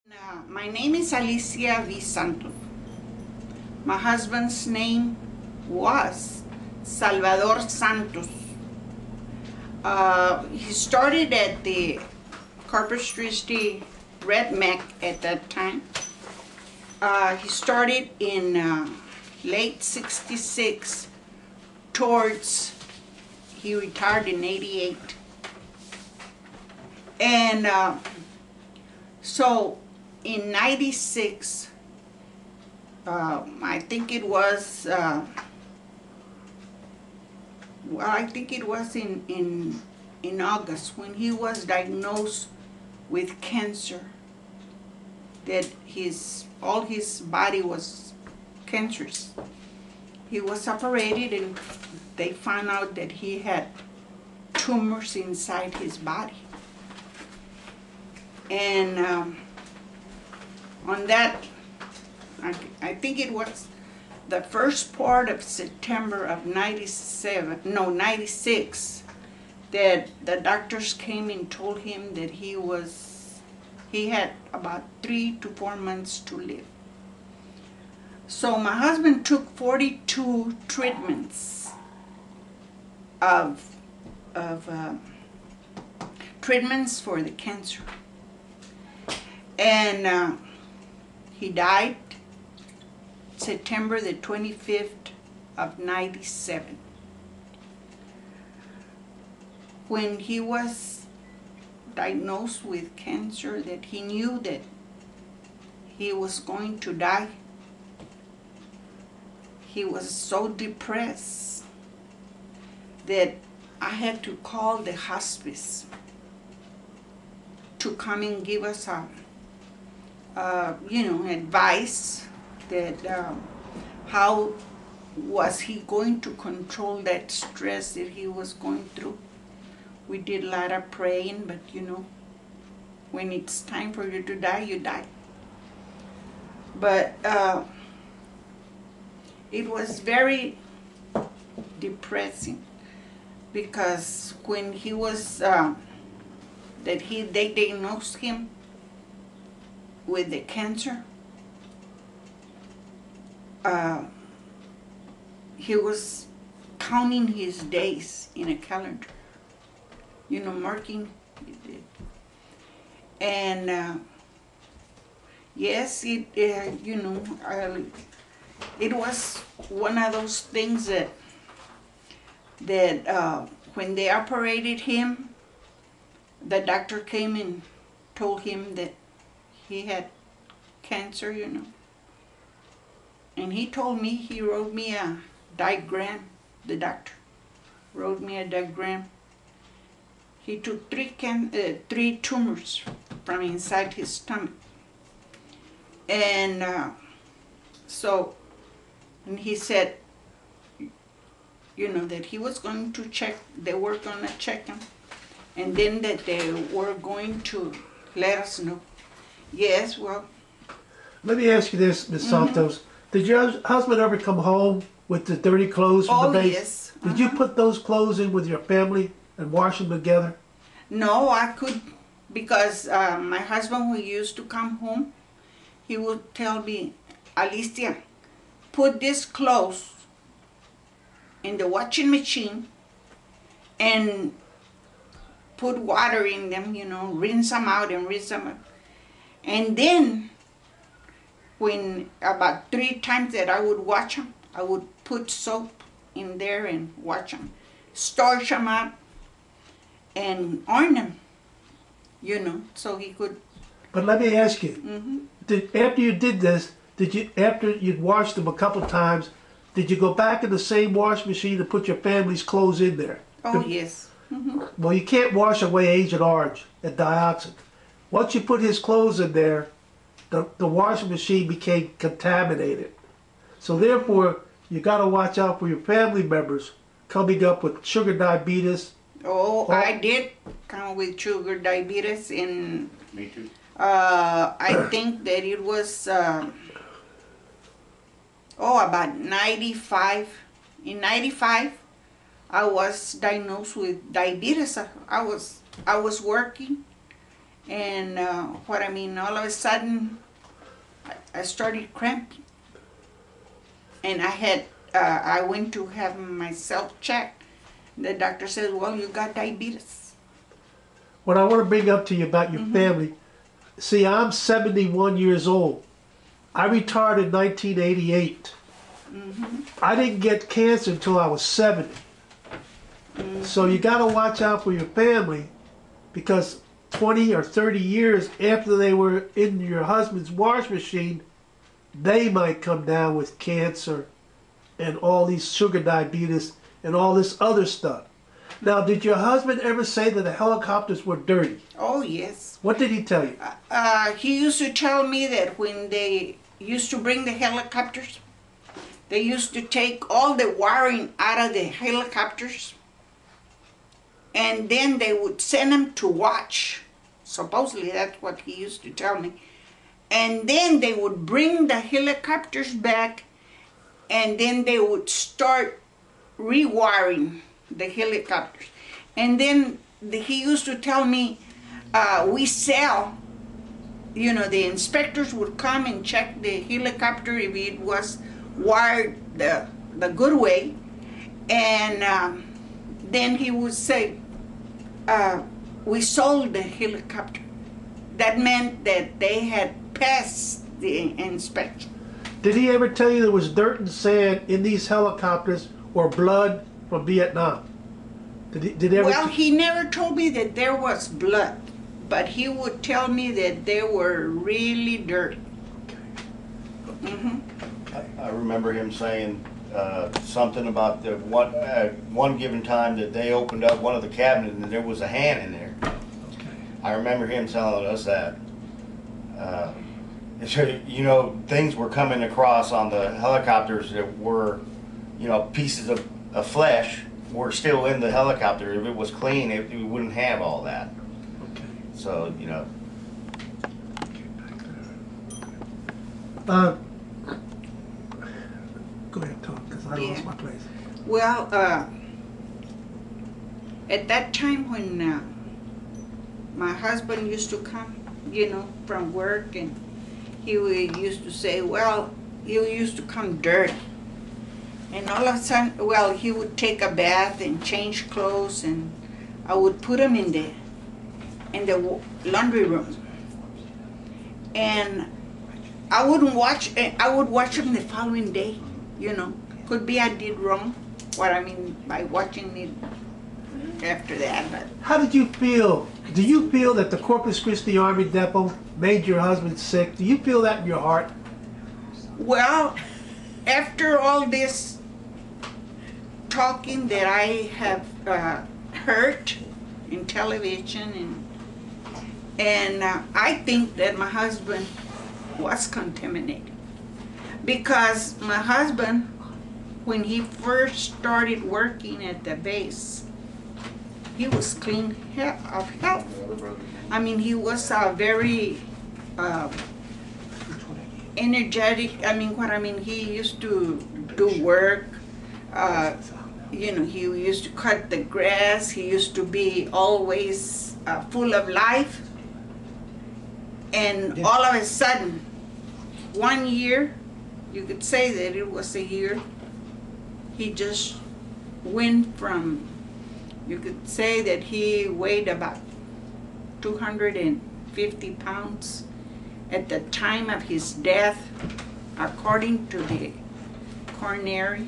My name is Alicia Santos. My husband's name was Salvador Santos. He started at the Corpus Christi Red Mac at that time. He started in late '66 towards, he retired in '88. And so in '96, I think it was, in August when he was diagnosed with cancer, that all his body was cancerous. He was operated and they found out that he had tumors inside his body. And on that, I think it was the first part of September of '96, that the doctors came and told him that he had about 3 to 4 months to live. So my husband took 42 treatments treatments for the cancer. And he died September the 25th of '97. When he was diagnosed with cancer, that he knew that he was going to die, he was so depressed that I had to call the hospice to come and give us advice that how was he going to control that stress that he was going through. We did a lot of praying, but when it's time for you to die, you die. But it was very depressing, because when he was, they diagnosed him with the cancer, he was counting his days in a calendar, marking. And yes, it was one of those things that when they operated him, the doctor came and told him that he had cancer, And he told me, he wrote me a diagram, the doctor wrote me a diagram. He took 3 tumors from inside his stomach. And and he said, that he was going to check, they were going to check him, and then that they were going to let us know. Yes, well. Let me ask you this, Ms. Santos. Did your husband ever come home with the dirty clothes from the base? Yes. Did you put those clothes in with your family and wash them together? No, I could, because my husband, who used to come home, he would tell me, Alicia, put these clothes in the washing machine and put water in them, rinse them out and rinse them out. And then, when about 3 times that I would wash them, I would put soap in there and wash them, starch them up, and iron them, so he could. But let me ask you, after you did this, after you'd washed them a couple times, did you go back in the same wash machine and put your family's clothes in there? Oh, yes. Well, you can't wash away Agent Orange and dioxin. Once you put his clothes in there, the washing machine became contaminated. So therefore, you got to watch out for your family members coming up with sugar diabetes. Oh, I did come with sugar diabetes in. Me too. I think that it was about '95. In '95, I was diagnosed with diabetes. I was working, And all of a sudden, I started cramping. And I went to have myself checked. The doctor says, well, you got diabetes. What I want to bring up to you about your family, see, I'm 71 years old. I retired in 1988. I didn't get cancer until I was 70. So you got to watch out for your family, because 20 or 30 years after they were in your husband's wash machine, they might come down with cancer and all these sugar diabetes and all this other stuff. Now, did your husband ever say that the helicopters were dirty? Oh, yes. What did he tell you? He used to tell me that when they used to bring the helicopters, they used to take all the wiring out of the helicopters, and then they would send them to watch. Supposedly, that's what he used to tell me. And then they would bring the helicopters back, and then they would start rewiring the helicopters. And then he used to tell me, we sell, the inspectors would come and check the helicopter if it was wired the good way. And then he would say, we sold the helicopter. That meant that they had passed the inspection. Did he ever tell you there was dirt and sand in these helicopters or blood from Vietnam? Did he ever? Well, he never told me that there was blood, but he would tell me that they were really dirty. I remember him saying something about the one given time that they opened up one of the cabinets and there was a hand in there. I remember him telling us that. So, things were coming across on the helicopters that were, pieces of flesh were still in the helicopter. If it was clean, we wouldn't have all that. Okay. So, Go ahead, talk, because I lost my place. Well, at that time when my husband used to come, from work, and he used to say, well, you used to come dirty. And all of a sudden, well, he would take a bath and change clothes, and I would put him in the laundry room. And I would watch him the following day, Could be I did wrong, by watching it after that. But How did you feel? Do you feel that the Corpus Christi Army Depot made your husband sick? Do you feel that in your heart? Well, after all this talking that I have heard in television, and I think that my husband was contaminated, because my husband, when he first started working at the base, he was clean of health. He was very energetic. He used to do work. He used to cut the grass. He used to be always full of life. And all of a sudden, one year, you could say that it was a year, he just went from, you could say that he weighed about 250 pounds. At the time of his death, according to the coronary,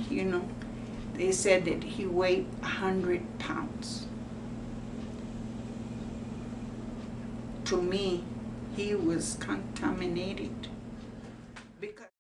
they said that he weighed 100 pounds. To me, he was contaminated. Because